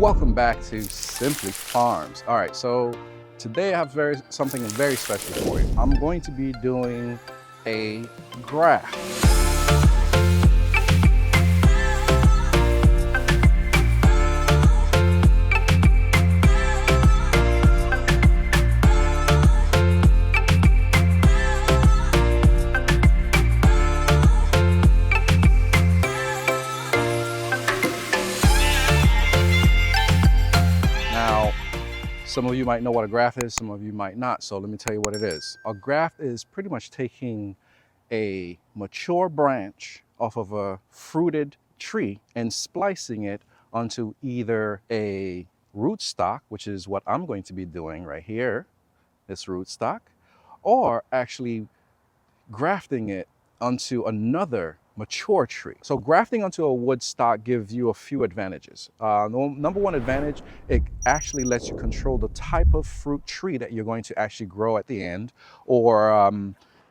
Welcome back to Simply Farms. All right, so today I have something very special for you. I'm going to be doing a graft. Now, some of you might know what a graft is, some of you might not, so let me tell you what it is. A graft is pretty much taking a mature branch off of a fruited tree and splicing it onto either a rootstock, which is what I'm going to be doing right here, this rootstock, or actually grafting it onto another mature tree. So grafting onto a wood stock gives you a few advantages. Number one advantage, it actually lets you control the type of fruit tree that you're going to actually grow at the end, or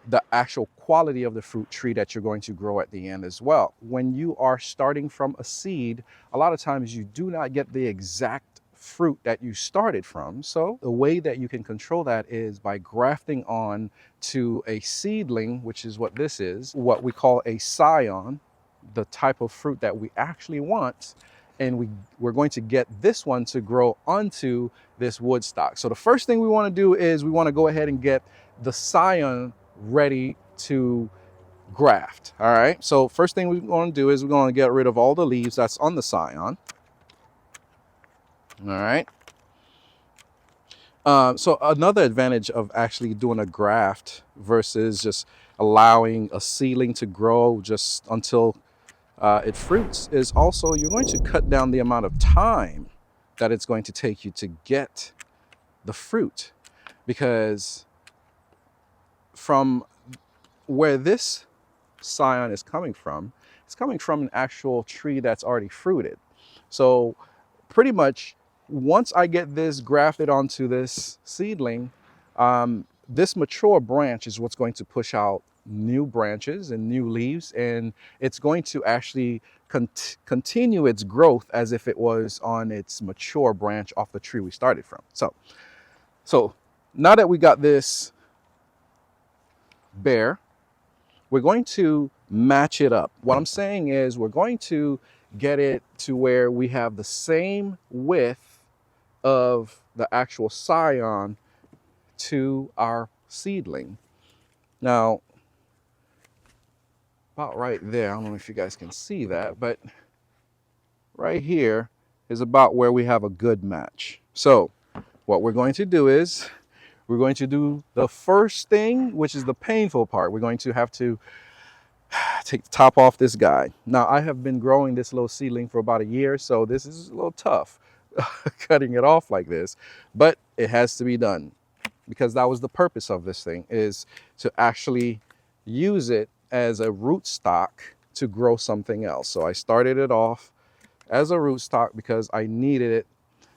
the actual quality of the fruit tree that you're going to grow at the end as well. When you are starting from a seed, a lot of times you do not get the exact fruit that you started from. So the way that you can control that is by grafting on to a seedling, which is what this is, what we call a scion, the type of fruit that we actually want. And we're going to get this one to grow onto this wood stock. So the first thing we want to do is we want to go ahead and get the scion ready to graft. All right. So first thing we're going to do is we're going to get rid of all the leaves that's on the scion. All right. So another advantage of actually doing a graft versus just allowing a seedling to grow just until it fruits is also you're going to cut down the amount of time that it's going to take you to get the fruit, because from where this scion is coming from, it's coming from an actual tree that's already fruited. So pretty much once I get this grafted onto this seedling, this mature branch is what's going to push out new branches and new leaves, and it's going to actually continue its growth as if it was on its mature branch off the tree we started from. So now that we got this bare, we're going to match it up. What I'm saying is we're going to get it to where we have the same width of the actual scion to our seedling. Now, about right there, I don't know if you guys can see that, but right here is about where we have a good match. So what we're going to do is we're going to do the first thing, which is the painful part. We're going to have to take the top off this guy. Now, I have been growing this little seedling for about a year, so this is a little tough cutting it off like this, but it has to be done because that was the purpose of this thing, is to actually use it as a rootstock to grow something else. So I started it off as a rootstock because I needed it,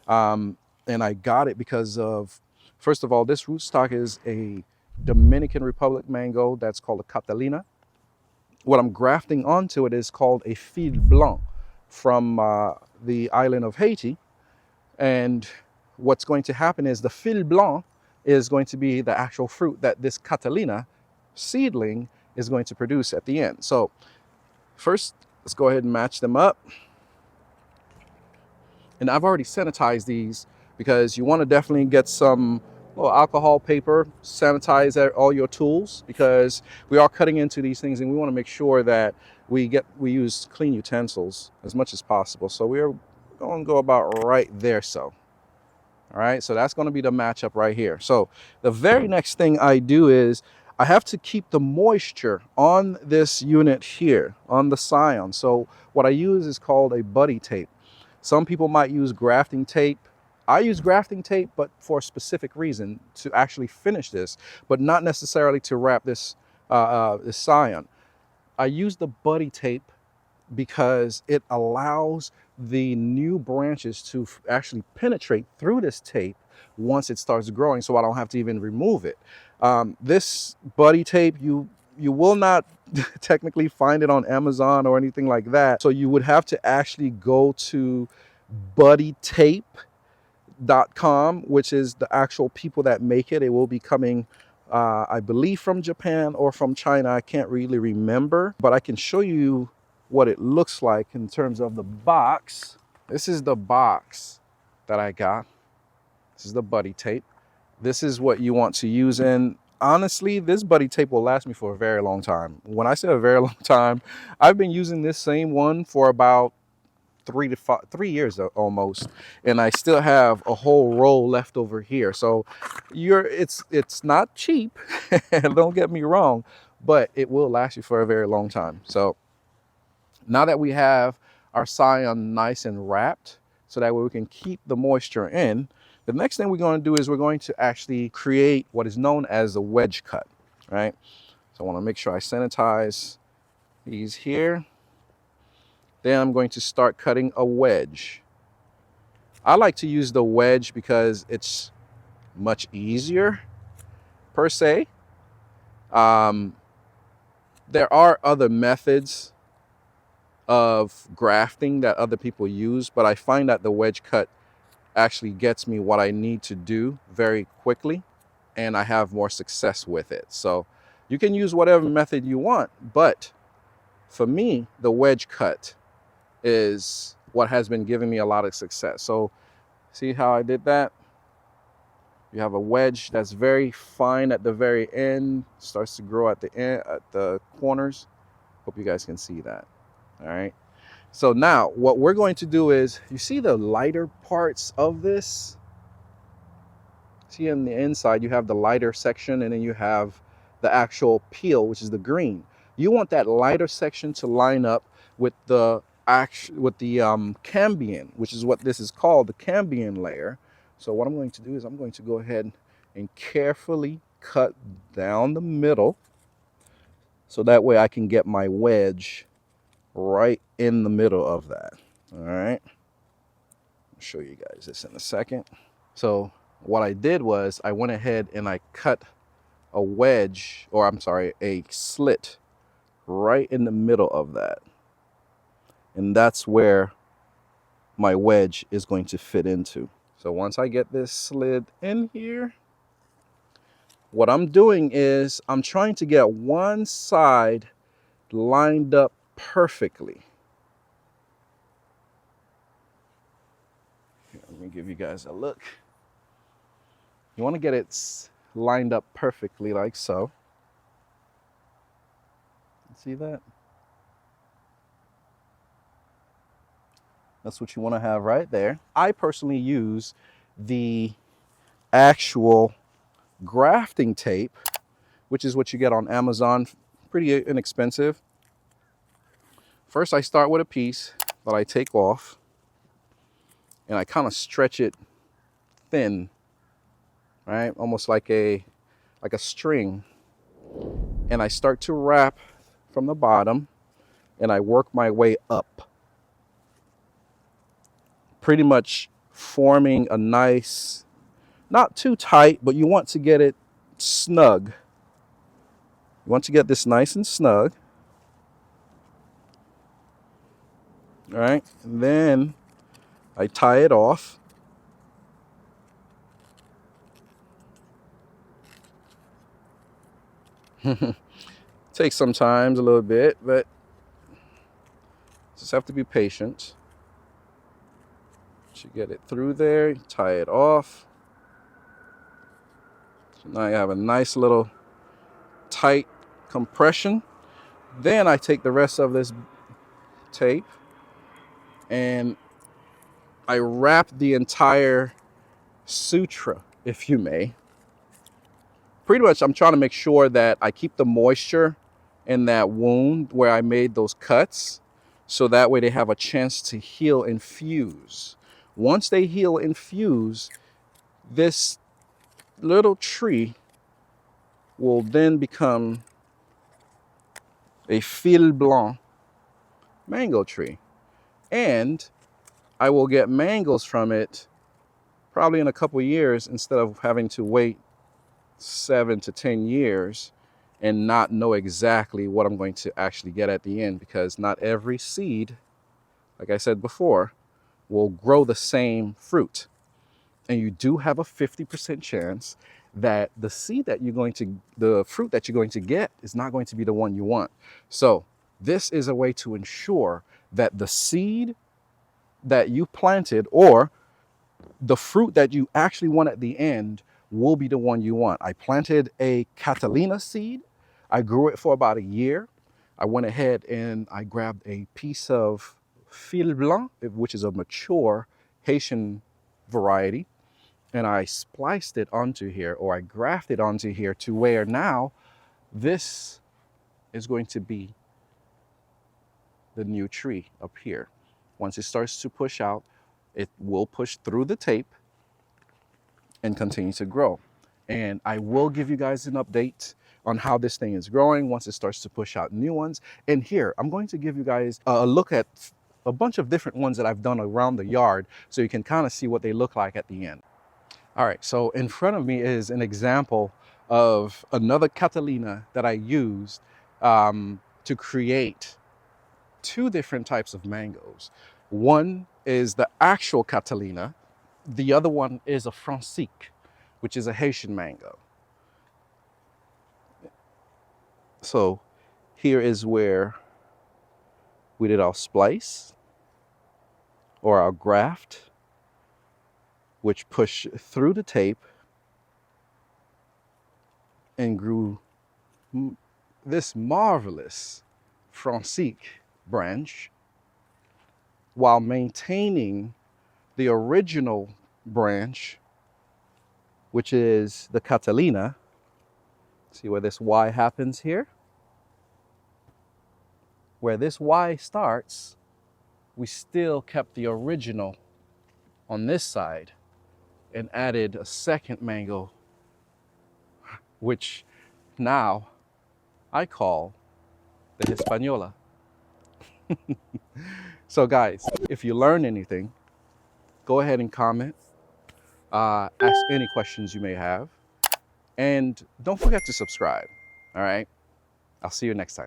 and I got it because of, first of all, this rootstock is a Dominican Republic mango that's called a Catalina. What I'm grafting onto it is called a fil blanc from the island of Haiti. And what's going to happen is the fil blanc is going to be the actual fruit that this Catalina seedling is going to produce at the end. So first, let's go ahead and match them up. And I've already sanitized these because you want to definitely get some little alcohol paper, sanitize all your tools, because we are cutting into these things and we want to make sure that we use clean utensils as much as possible. So we're going to go about right there. So, all right, so that's going to be the matchup right here. So the very next thing I do is I have to keep the moisture on this unit here, on the scion. So what I use is called a buddy tape. Some people might use grafting tape. I use grafting tape, but for a specific reason, to actually finish this, but not necessarily to wrap this, this scion. I use the buddy tape because it allows the new branches to actually penetrate through this tape once it starts growing, so I don't have to even remove it. This buddy tape, you will not technically find it on Amazon or anything like that. So you would have to actually go to buddytape.com, which is the actual people that make it. It will be coming, I believe, from Japan or from China. I can't really remember, but I can show you what it looks like in terms of the box. This is the box that I got. This is the buddy tape. This is what you want to use. And honestly, this buddy tape will last me for a very long time. When I say a very long time, I've been using this same one for about 3 years almost, and I still have a whole roll left over here. So it's not cheap, don't get me wrong, but it will last you for a very long time. So now that we have our scion nice and wrapped, so that way we can keep the moisture in, the next thing we're going to do is we're going to actually create what is known as a wedge cut, right? So I want to make sure I sanitize these here. Then I'm going to start cutting a wedge. I like to use the wedge because it's much easier, per se. There are other methods of grafting that other people use, but I find that the wedge cut actually gets me what I need to do very quickly, and I have more success with it. So you can use whatever method you want, but for me, the wedge cut is what has been giving me a lot of success. So see how I did that? You have a wedge that's very fine at the very end, starts to grow at the end, at the corners. Hope you guys can see that. All right. So now what we're going to do is, you see the lighter parts of this? See on the inside, you have the lighter section, and then you have the actual peel, which is the green. You want that lighter section to line up with the cambium, which is what this is called, the cambium layer. So what I'm going to do is I'm going to go ahead and carefully cut down the middle, so that way I can get my wedge right in the middle of that. All right, I'll show you guys this in a second. So what I did was I went ahead and I cut a wedge, or I'm sorry, a slit right in the middle of that. And that's where my wedge is going to fit into. So once I get this slid in here, what I'm doing is I'm trying to get one side lined up perfectly. Here, let me give you guys a look. You want to get it lined up perfectly like so. See that? That's what you want to have right there. I personally use the actual grafting tape, which is what you get on Amazon, pretty inexpensive. First, I start with a piece that I take off, and I kind of stretch it thin, right? Almost like a string. And I start to wrap from the bottom, and I work my way up, pretty much forming a nice, not too tight, but you want to get it snug. You want to get this nice and snug. All right, and then I tie it off. Takes sometimes a little bit, but just have to be patient. You get it through there, tie it off. So now you have a nice little tight compression. Then I take the rest of this tape and I wrap the entire suture, if you may. Pretty much I'm trying to make sure that I keep the moisture in that wound where I made those cuts, so that way they have a chance to heal and fuse. Once they heal and fuse, this little tree will then become a fil blanc mango tree. And I will get mangoes from it probably in a couple years, instead of having to wait 7 to 10 years and not know exactly what I'm going to actually get at the end, because not every seed, like I said before, will grow the same fruit. And you do have a 50% chance that the fruit that you're going to get is not going to be the one you want. So this is a way to ensure that the seed that you planted or the fruit that you actually want at the end will be the one you want. I planted a Catalina seed. I grew it for about a year. I went ahead and I grabbed a piece of fil blanc, which is a mature Haitian variety, and I spliced it onto here, or I grafted onto here, to where now this is going to be the new tree up here. Once it starts to push out, it will push through the tape and continue to grow. And I will give you guys an update on how this thing is growing once it starts to push out new ones. And here, I'm going to give you guys a look at a bunch of different ones that I've done around the yard so you can kind of see what they look like at the end. All right, so in front of me is an example of another Catalina that I used to create two different types of mangoes. One is the actual Catalina. The other one is a Francique, which is a Haitian mango. So here is where we did our splice or our graft, which pushed through the tape and grew this marvelous Francique branch while maintaining the original branch, which is the Catalina. See where this Y happens here? Where this Y starts, we still kept the original on this side and added a second mango, which now I call the Hispaniola. So guys, if you learn anything, go ahead and comment, ask any questions you may have, and don't forget to subscribe, all right? I'll see you next time.